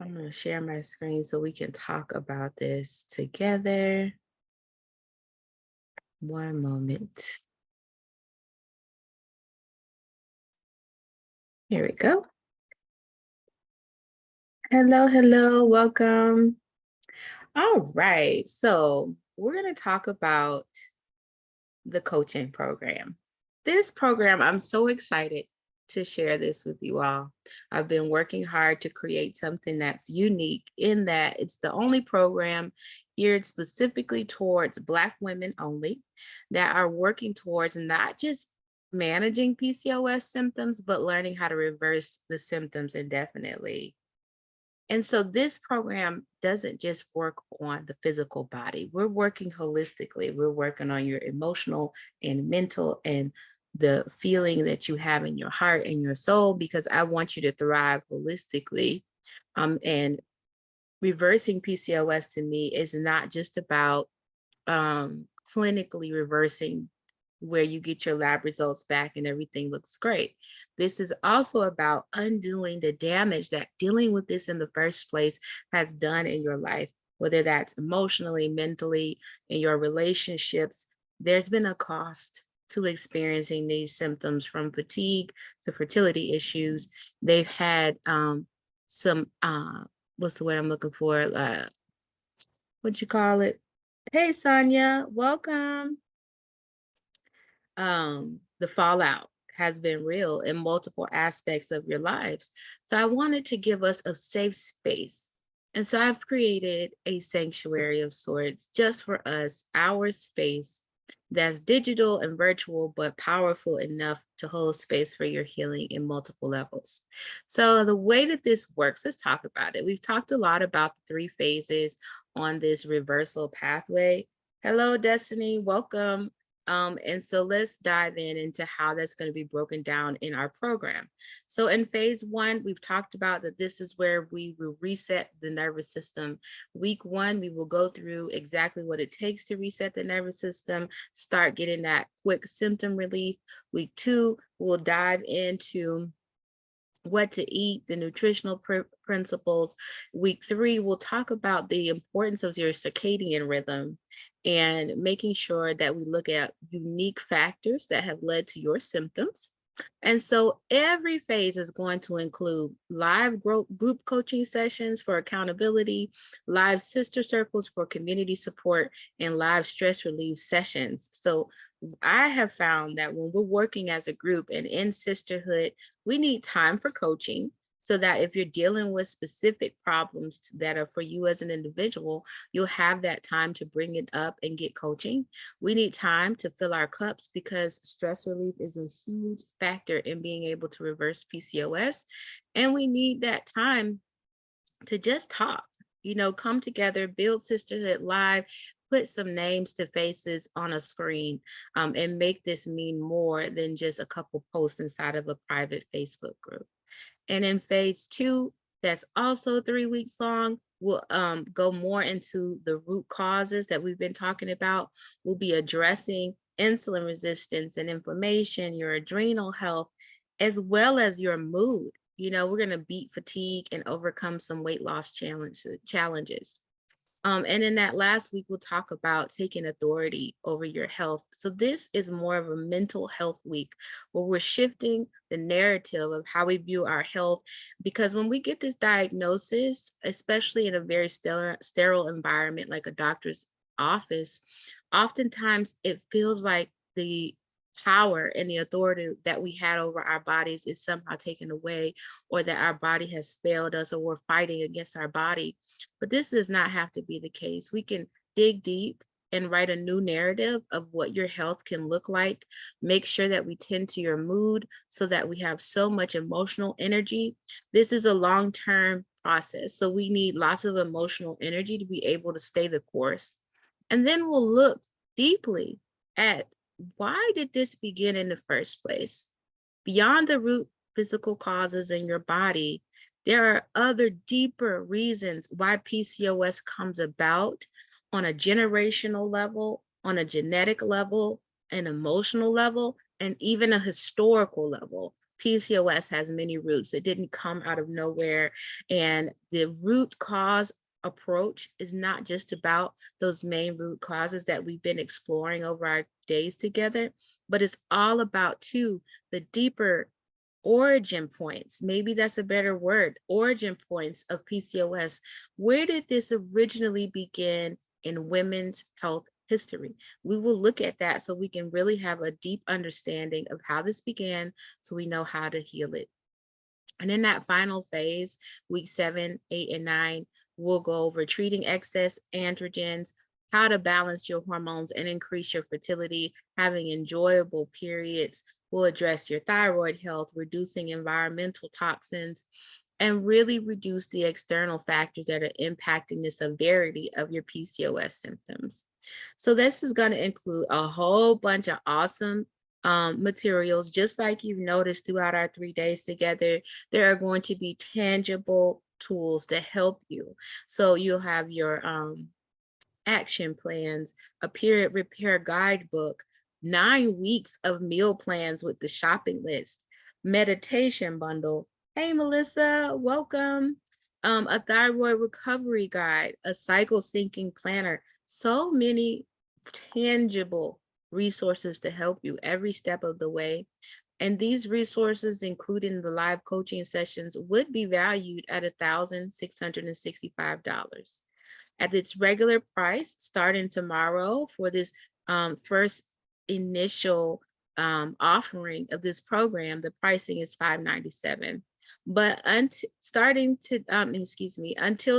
I'm going to share my screen so we can talk about this together. One moment. Here we go. Hello, hello, welcome. All right, so we're going to talk about the coaching program. This program, I'm so excited to share this with you all. I've been working hard to create something that's unique in that it's the only program geared specifically towards Black women only that are working towards not just managing PCOS symptoms, but learning how to reverse the symptoms indefinitely. And so this program doesn't just work on the physical body. We're working holistically. We're working on your emotional and mental and the feeling that you have in your heart and your soul, because I want you to thrive holistically. And reversing PCOS to me is not just about clinically reversing where you get your lab results back and everything looks great. This is also about undoing the damage that dealing with this in the first place has done in your life, whether that's emotionally, mentally, in your relationships. There's been a cost to experiencing these symptoms, from fatigue to fertility issues. They've had some, what's the word I'm looking for? What you call it? Hey, Sonia, welcome. The fallout has been real in multiple aspects of your lives. So I wanted to give us a safe space. And so I've created a sanctuary of sorts just for us, our space that's digital and virtual, but powerful enough to hold space for your healing in multiple levels. So the way that this works, let's talk about it. We've talked a lot about the 3 phases on this reversal pathway. Hello, Destiny, welcome. And so let's dive into how that's going to be broken down in our program. So in phase 1, we've talked about that this is where we will reset the nervous system. Week 1, we will go through exactly what it takes to reset the nervous system, start getting that quick symptom relief. Week 2, we'll dive into what to eat, the nutritional principles. Week 3, we'll talk about the importance of your circadian rhythm and making sure that we look at unique factors that have led to your symptoms. And so every phase is going to include live group coaching sessions for accountability, live sister circles for community support, and live stress relief sessions. So I have found that when we're working as a group and in sisterhood, we need time for coaching, so that if you're dealing with specific problems that are for you as an individual, you'll have that time to bring it up and get coaching. We need time to fill our cups, because stress relief is a huge factor in being able to reverse PCOS. And we need that time to just talk, come together, build sisterhood live, put some names to faces on a screen, and make this mean more than just a couple posts inside of a private Facebook group. And in phase 2, that's also 3 weeks long, we'll go more into the root causes that we've been talking about. We'll be addressing insulin resistance and inflammation, your adrenal health, as well as your mood. We're going to beat fatigue and overcome some weight loss challenges. And in that last week, we'll talk about taking authority over your health. So this is more of a mental health week, where we're shifting the narrative of how we view our health. Because when we get this diagnosis, especially in a very sterile environment like a doctor's office, oftentimes it feels like the power and the authority that we had over our bodies is somehow taken away, or that our body has failed us, or we're fighting against our body. But this does not have to be the case. We can dig deep and write a new narrative of what your health can look like. Make sure that we tend to your mood, so that we have so much emotional energy. This is a long-term process, so we need lots of emotional energy to be able to stay the course. And then we'll look deeply at, why did this begin in the first place? Beyond the root physical causes in your body, there are other deeper reasons why PCOS comes about, on a generational level, on a genetic level, an emotional level, and even a historical level. PCOS has many roots. It didn't come out of nowhere. And the root cause approach is not just about those main root causes that we've been exploring over our days together, but it's all about too the deeper origin points. Maybe that's a better word, origin points of PCOS. Where did this originally begin in women's health history? We will look at that so we can really have a deep understanding of how this began so we know how to heal it. And in that final phase, week 7, 8, and 9, we'll go over treating excess androgens, how to balance your hormones and increase your fertility, having enjoyable periods. We'll address your thyroid health, reducing environmental toxins, and really reduce the external factors that are impacting the severity of your PCOS symptoms. So this is going to include a whole bunch of awesome materials. Just like you've noticed throughout our 3 days together, there are going to be tangible tools to help you. So you'll have your action plans, a period repair guidebook, 9 weeks of meal plans with the shopping list, meditation bundle. Hey, Melissa, welcome. A thyroid recovery guide, a cycle syncing planner. So many tangible resources to help you every step of the way. And these resources, including the live coaching sessions, would be valued at $1,665. At its regular price, starting tomorrow for this first initial offering of this program, the pricing is $597. But until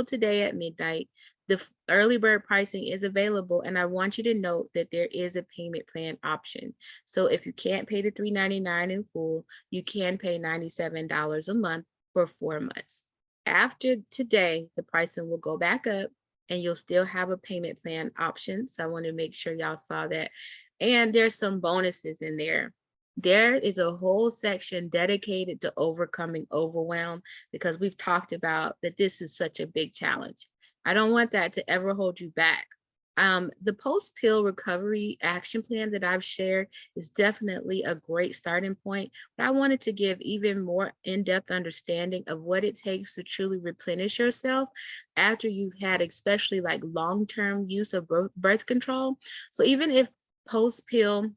today at midnight, the early bird pricing is available, and I want you to note that there is a payment plan option. So if you can't pay the $399 in full, you can pay $97 a month for 4 months. After today, the pricing will go back up and you'll still have a payment plan option. So I want to make sure y'all saw that. And there's some bonuses in there. There is a whole section dedicated to overcoming overwhelm, because we've talked about that this is such a big challenge. I don't want that to ever hold you back. The post-pill recovery action plan that I've shared is definitely a great starting point, but I wanted to give even more in-depth understanding of what it takes to truly replenish yourself after you've had especially like long-term use of birth control. So even if post-pill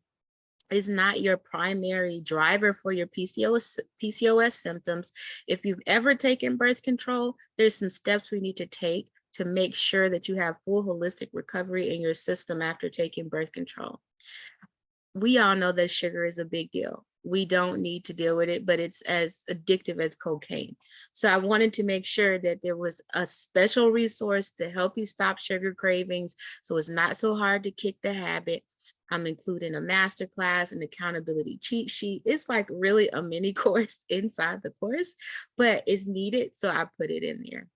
is not your primary driver for your PCOS symptoms, if you've ever taken birth control, there's some steps we need to take to make sure that you have full holistic recovery in your system after taking birth control. We all know that sugar is a big deal. We don't need to deal with it, but it's as addictive as cocaine. So I wanted to make sure that there was a special resource to help you stop sugar cravings, so it's not so hard to kick the habit. I'm including a masterclass, an accountability cheat sheet. It's like really a mini course inside the course, but it's needed, so I put it in there.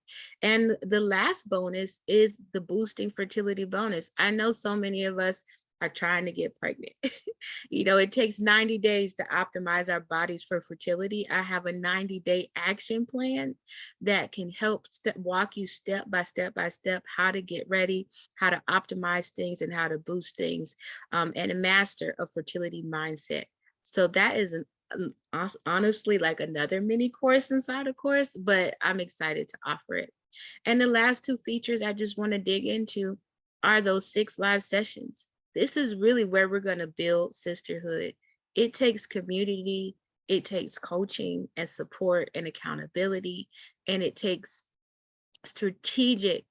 And the last bonus is the boosting fertility bonus. I know so many of us are trying to get pregnant. You know, it takes 90 days to optimize our bodies for fertility. I have a 90-day action plan that can help walk you step by step how to get ready, how to optimize things, and how to boost things, and a master of fertility mindset. So that is honestly like another mini course inside a course, but I'm excited to offer it. And the last 2 features I just want to dig into are those 6 live sessions. This is really where we're going to build sisterhood. It takes community, it takes coaching and support and accountability, and it takes strategic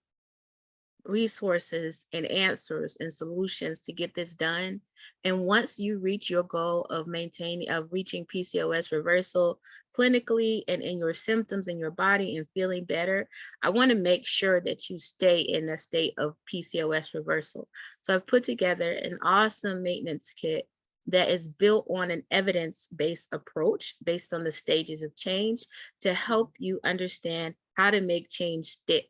resources and answers and solutions to get this done. And once you reach your goal of reaching PCOS reversal clinically and in your symptoms in your body and feeling better, I want to make sure that you stay in a state of PCOS reversal. So I've put together an awesome maintenance kit that is built on an evidence-based approach based on the stages of change to help you understand how to make change stick.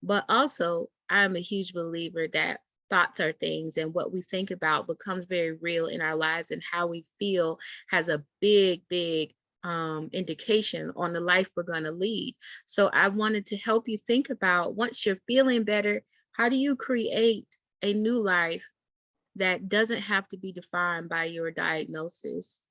But also, I'm a huge believer that thoughts are things, and what we think about becomes very real in our lives, and how we feel has a big indication on the life we're going to lead. So I wanted to help you think about, once you're feeling better, how do you create a new life that doesn't have to be defined by your diagnosis?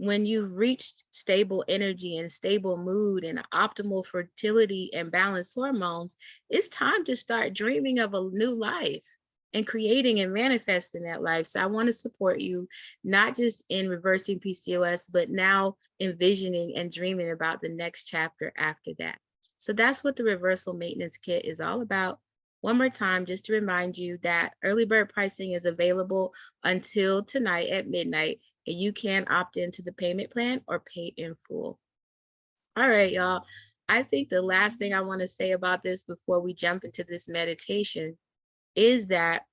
when you've reached stable energy and stable mood and optimal fertility and balanced hormones, it's time to start dreaming of a new life and creating and manifesting that life. So I want to support you, not just in reversing PCOS, but now envisioning and dreaming about the next chapter after that. So that's what the reversal maintenance kit is all about. One more time, just to remind you that early bird pricing is available until tonight at midnight, and you can opt into the payment plan or pay in full. All right, y'all. I think the last thing I want to say about this before we jump into this meditation is that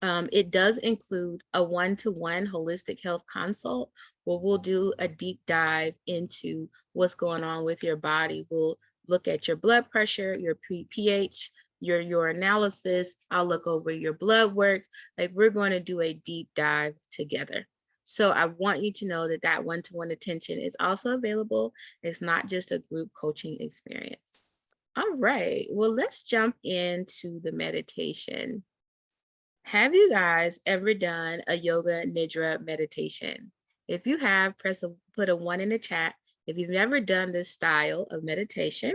it does include a one-to-one holistic health consult where we'll do a deep dive into what's going on with your body. We'll look at your blood pressure, your pH, your analysis. I'll look over your blood work. Like, we're going to do a deep dive together. So I want you to know that that one-to-one attention is also available. It's not just a group coaching experience. All right, well, let's jump into the meditation. Have you guys ever done a yoga nidra meditation? If you have, put a 1 in the chat. If you've never done this style of meditation,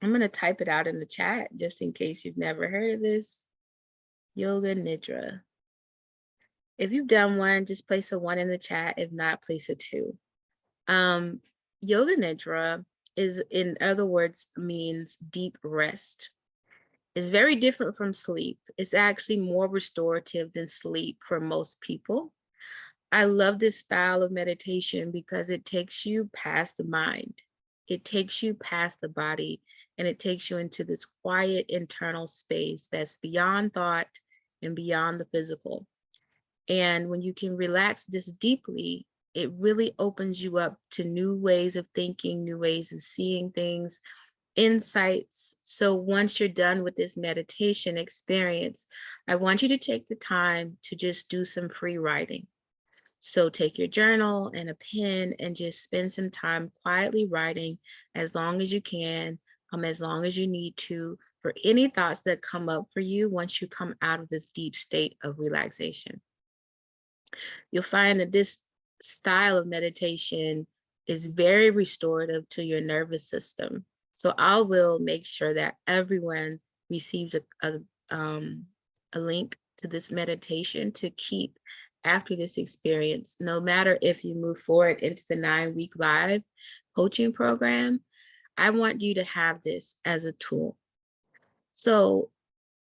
I'm going to type it out in the chat just in case you've never heard of this. Yoga nidra. If you've done one, just place a 1 in the chat. If not, place a 2. Yoga nidra is, in other words, means deep rest. It's very different from sleep. It's actually more restorative than sleep for most people. I love this style of meditation because it takes you past the mind. It takes you past the body, and it takes you into this quiet internal space that's beyond thought and beyond the physical. And when you can relax this deeply, it really opens you up to new ways of thinking, new ways of seeing things, insights. So once you're done with this meditation experience, I want you to take the time to just do some free writing. So take your journal and a pen and just spend some time quietly writing as long as you can, as long as you need to, for any thoughts that come up for you once you come out of this deep state of relaxation. You'll find that this style of meditation is very restorative to your nervous system. So I will make sure that everyone receives a link to this meditation to keep after this experience. No matter if you move forward into the 9-week live coaching program, I want you to have this as a tool. So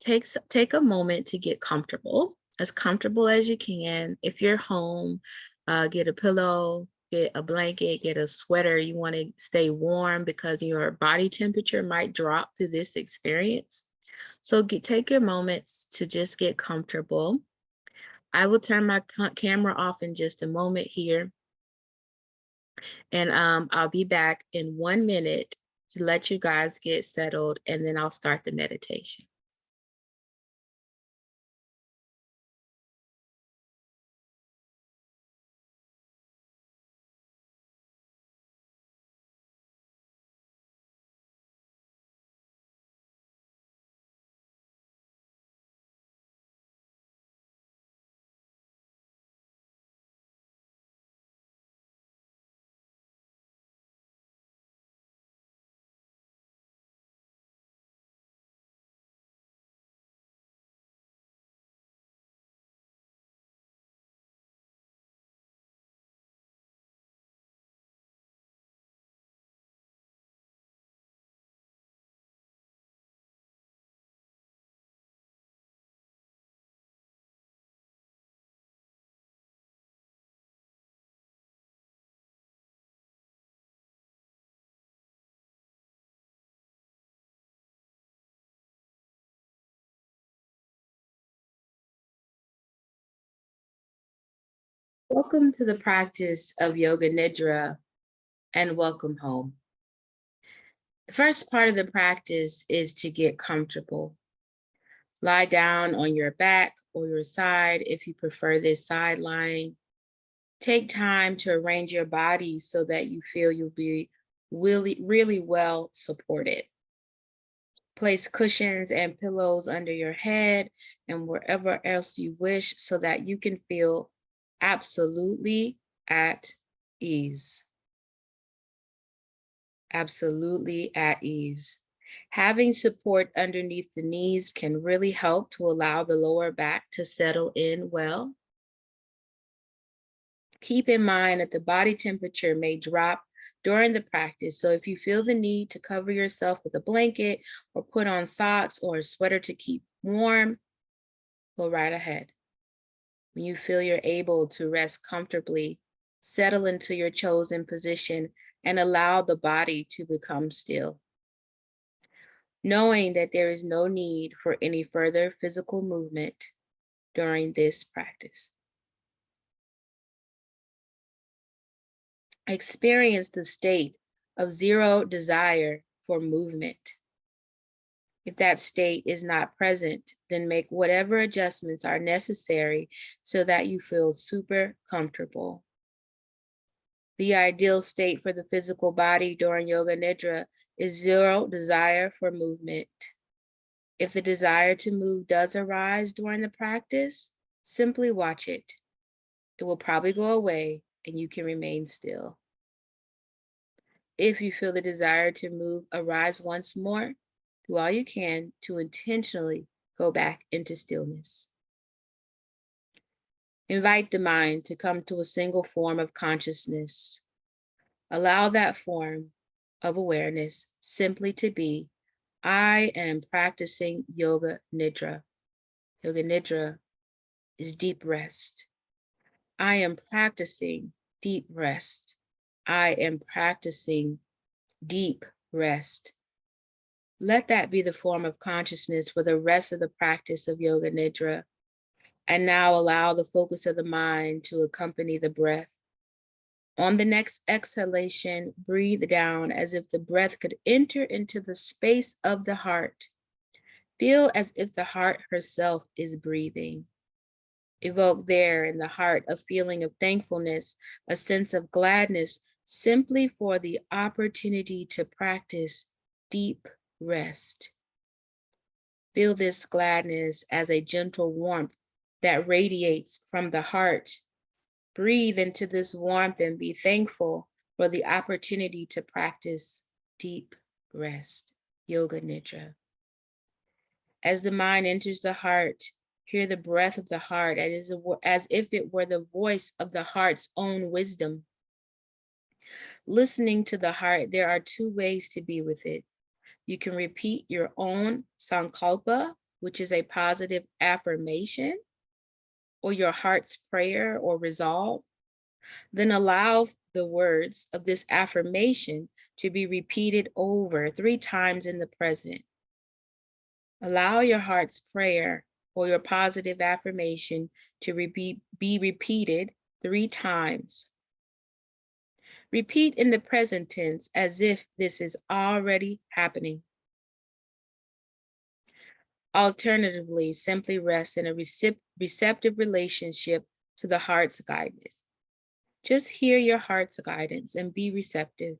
take a moment to get comfortable as you can. If you're home, get a pillow, get a blanket, get a sweater. You want to stay warm because your body temperature might drop through this experience. So take your moments to just get comfortable. I will turn my camera off in just a moment here. And I'll be back in 1 minute to let you guys get settled, and then I'll start the meditation. Welcome to the practice of Yoga Nidra, and welcome home. The first part of the practice is to get comfortable. Lie down on your back or your side if you prefer this side lying. Take time to arrange your body so that you feel you'll be really well supported. Place cushions and pillows under your head and wherever else you wish so that you can feel absolutely at ease. Absolutely at ease. Having support underneath the knees can really help to allow the lower back to settle in well. Keep in mind that the body temperature may drop during the practice. So if you feel the need to cover yourself with a blanket or put on socks or a sweater to keep warm, go right ahead. When you feel you're able to rest comfortably, settle into your chosen position and allow the body to become still. Knowing that there is no need for any further physical movement during this practice. Experience the state of zero desire for movement. If that state is not present, then make whatever adjustments are necessary so that you feel super comfortable. The ideal state for the physical body during Yoga Nidra is zero desire for movement. If the desire to move does arise during the practice, simply watch it. It will probably go away and you can remain still. If you feel the desire to move arise once more, do all you can to intentionally go back into stillness. Invite the mind to come to a single form of consciousness. Allow that form of awareness simply to be, I am practicing Yoga Nidra. Yoga Nidra is deep rest. I am practicing deep rest. I am practicing deep rest. Let that be the form of consciousness for the rest of the practice of Yoga Nidra. And now allow the focus of the mind to accompany the breath. On the next exhalation, breathe down as if the breath could enter into the space of the heart. Feel as if the heart herself is breathing. Evoke there in the heart a feeling of thankfulness, a sense of gladness, simply for the opportunity to practice deep rest. Feel this gladness as a gentle warmth that radiates from the heart. Breathe into this warmth and be thankful for the opportunity to practice deep rest, Yoga Nidra. As the mind enters the heart, hear the breath of the heart as if it were the voice of the heart's own wisdom. Listening to the heart, there are two ways to be with it. You can repeat your own sankalpa, which is a positive affirmation, or your heart's prayer or resolve. Then allow the words of this affirmation to be repeated over 3 times in the present. Allow your heart's prayer or your positive affirmation to be repeated 3 times. Repeat in the present tense as if this is already happening. Alternatively, simply rest in a receptive relationship to the heart's guidance. Just hear your heart's guidance and be receptive.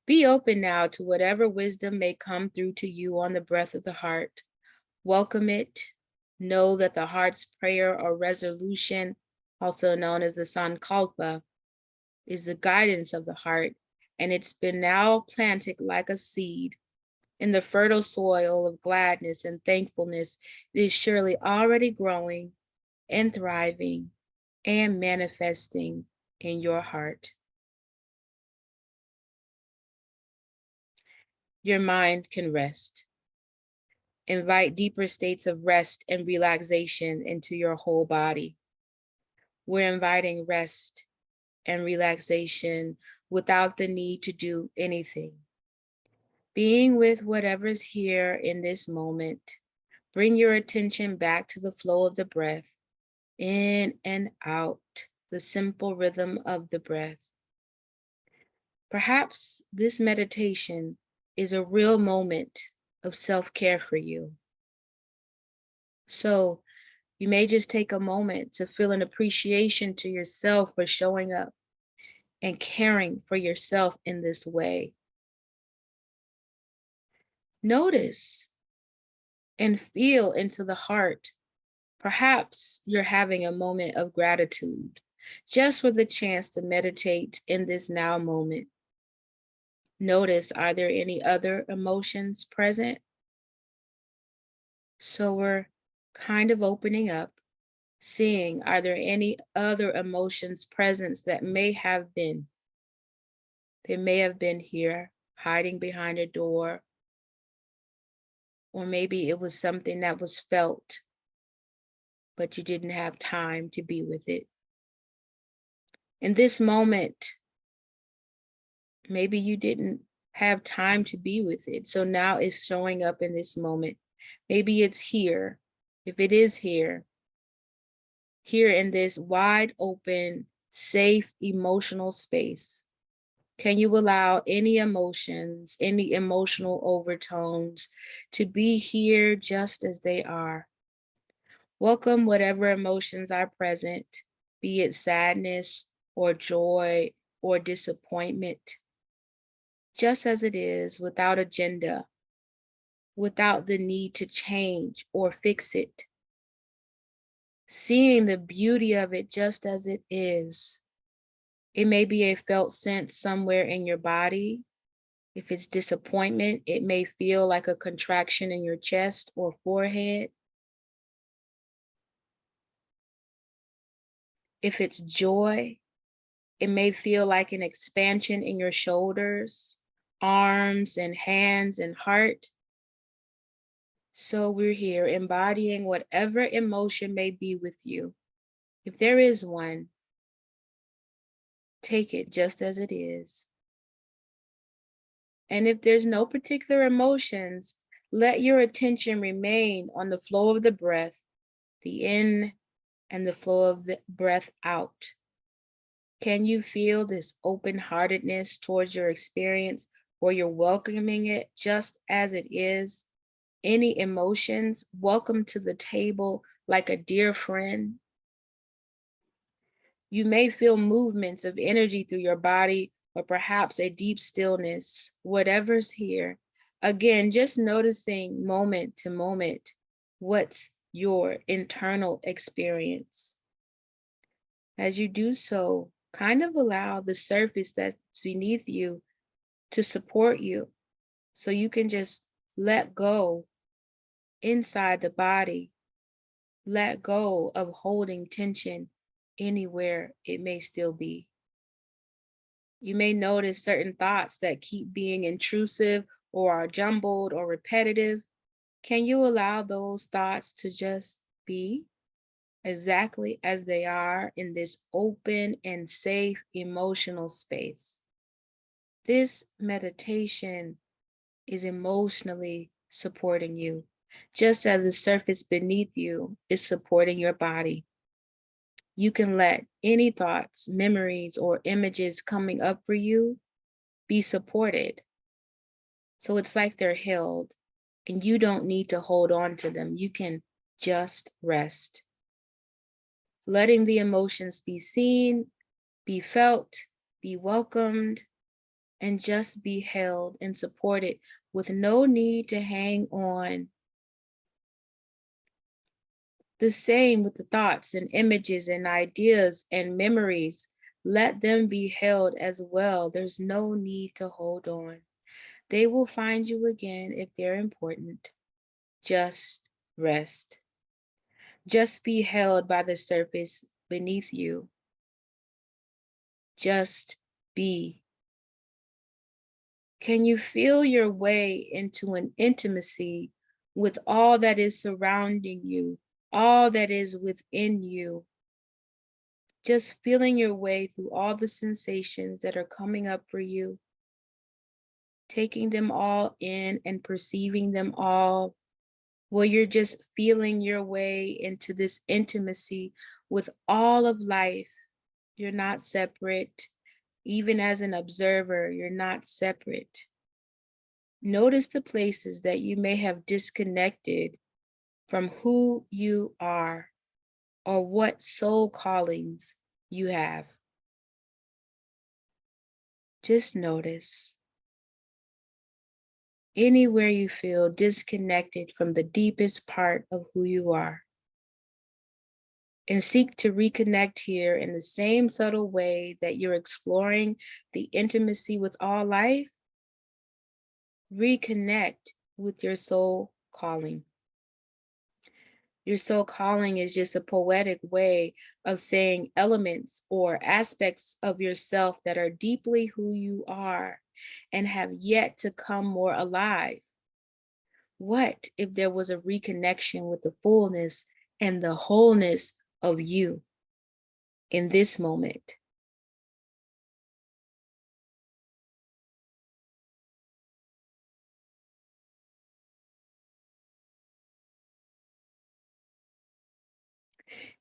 Be open now to whatever wisdom may come through to you on the breath of the heart. Welcome it. Know that the heart's prayer or resolution, also known as the sankalpa, is the guidance of the heart, and it's been now planted like a seed in the fertile soil of gladness and thankfulness. It is surely already growing and thriving and manifesting in your heart. Your mind can rest. Invite deeper states of rest and relaxation into your whole body. We're inviting rest and relaxation without the need to do anything. Being with whatever's here in this moment, bring your attention back to the flow of the breath, in and out, the simple rhythm of the breath. Perhaps this meditation is a real moment of self-care for you. So you may just take a moment to feel an appreciation to yourself for showing up and caring for yourself in this way. Notice and feel into the heart. Perhaps you're having a moment of gratitude just for the chance to meditate in this now moment. Notice, are there any other emotions present? So we're kind of opening up, seeing, are there any other emotions present that may have been? They may have been here, hiding behind a door, or maybe it was something that was felt, but you didn't have time to be with it. In this moment, maybe you didn't have time to be with it. So now it's showing up in this moment. Maybe it's here. If it is here in this wide open, safe emotional space, can you allow any emotions, any emotional overtones to be here just as they are? Welcome whatever emotions are present, be it sadness or joy or disappointment, just as it is, without agenda, without the need to change or fix it. Seeing the beauty of it just as it is. It may be a felt sense somewhere in your body. If it's disappointment, it may feel like a contraction in your chest or forehead. If it's joy, it may feel like an expansion in your shoulders, arms, and hands and heart. So we're here embodying whatever emotion may be with you. If there is one, take it just as it is. And if there's no particular emotions, let your attention remain on the flow of the breath, the in and the flow of the breath out. Can you feel this open-heartedness towards your experience, or you're welcoming it just as it is? Any emotions, welcome to the table like a dear friend. You may feel movements of energy through your body, or perhaps a deep stillness, whatever's here. Again, just noticing moment to moment, what's your internal experience. As you do so, kind of allow the surface that's beneath you to support you, so you can just let go inside the body, let go of holding tension anywhere it may still be. You may notice certain thoughts that keep being intrusive or are jumbled or repetitive. Can you allow those thoughts to just be exactly as they are in this open and safe emotional space? This meditation is emotionally supporting you, just as the surface beneath you is supporting your body. You can let any thoughts, memories, or images coming up for you be supported. So it's like they're held, and you don't need to hold on to them. You can just rest. Letting the emotions be seen, be felt, be welcomed, and just be held and supported with no need to hang on. The same with the thoughts and images and ideas and memories. Let them be held as well. There's no need to hold on. They will find you again if they're important. Just rest. Just be held by the surface beneath you. Just be. Can you feel your way into an intimacy with all that is surrounding you, all that is within you? Just feeling your way through all the sensations that are coming up for you, taking them all in and perceiving them all, where you're just feeling your way into this intimacy with all of life. You're not separate. Even as an observer, you're not separate. Notice the places that you may have disconnected from who you are or what soul callings you have. Just notice. Anywhere you feel disconnected from the deepest part of who you are, and seek to reconnect here in the same subtle way that you're exploring the intimacy with all life. Reconnect with your soul calling. Your soul calling is just a poetic way of saying elements or aspects of yourself that are deeply who you are and have yet to come more alive. What if there was a reconnection with the fullness and the wholeness of you in this moment?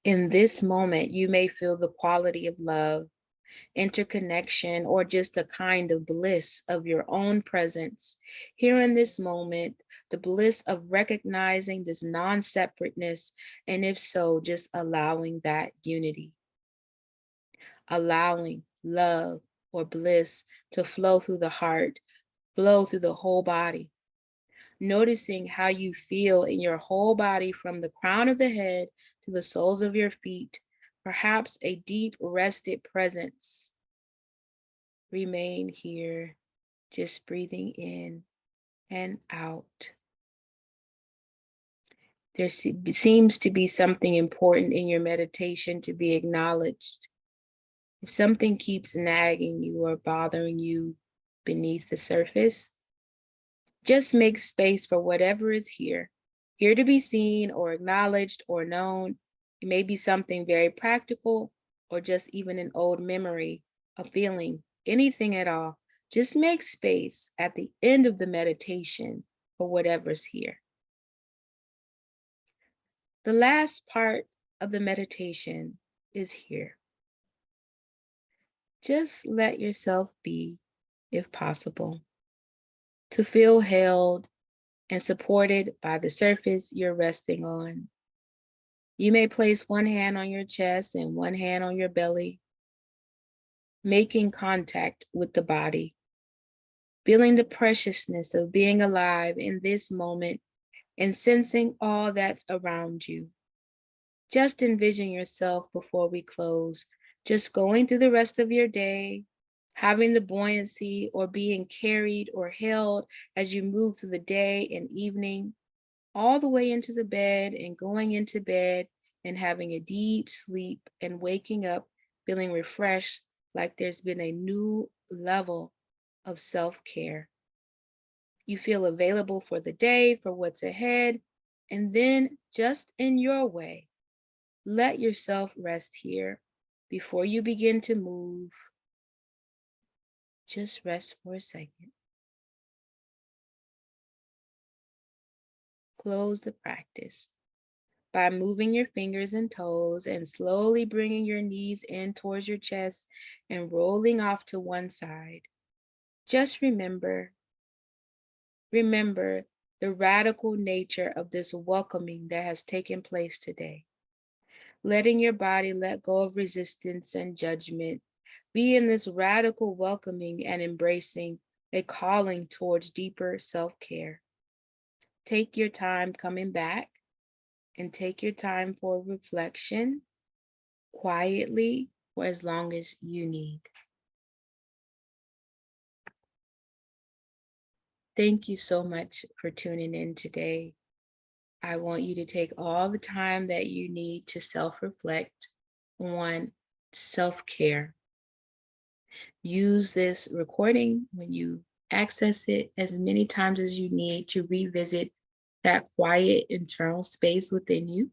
In this moment, you may feel the quality of love, interconnection, or just a kind of bliss of your own presence. Here in this moment, the bliss of recognizing this non-separateness, and if so, just allowing that unity, allowing love or bliss to flow through the heart, flow through the whole body. Noticing how you feel in your whole body from the crown of the head to the soles of your feet, perhaps a deep rested presence. Remain here, just breathing in and out. There seems to be something important in your meditation to be acknowledged. If something keeps nagging you or bothering you beneath the surface, just make space for whatever is here to be seen or acknowledged or known. It may be something very practical or just even an old memory, a feeling, anything at all. Just make space at the end of the meditation for whatever's here. The last part of the meditation is here. Just let yourself be, if possible, to feel held and supported by the surface you're resting on. You may place one hand on your chest and one hand on your belly, making contact with the body, feeling the preciousness of being alive in this moment and sensing all that's around you. Just envision yourself before we close, just going through the rest of your day, having the buoyancy or being carried or held as you move through the day and evening, all the way into the bed and going into bed and having a deep sleep and waking up feeling refreshed, like there's been a new level of self-care. You feel available for the day, for what's ahead, and then just in your way, let yourself rest here before you begin to move. Just rest for a second. Close the practice by moving your fingers and toes and slowly bringing your knees in towards your chest and rolling off to one side. Just remember the radical nature of this welcoming that has taken place today. Letting your body let go of resistance and judgment. Be in this radical welcoming and embracing a calling towards deeper self-care. Take your time coming back and take your time for reflection quietly for as long as you need. Thank you so much for tuning in today. I want you to take all the time that you need to self-reflect on self-care. Use this recording when you access it as many times as you need to revisit that quiet internal space within you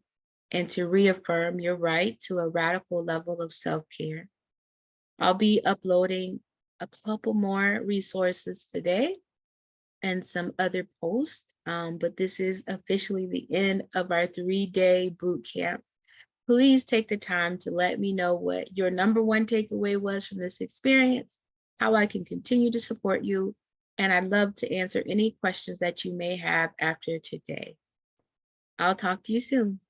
and to reaffirm your right to a radical level of self-care. I'll be uploading a couple more resources today and some other posts, but this is officially the end of our 3-day boot camp. Please take the time to let me know what your number one takeaway was from this experience, how I can continue to support you, and I'd love to answer any questions that you may have after today. I'll talk to you soon.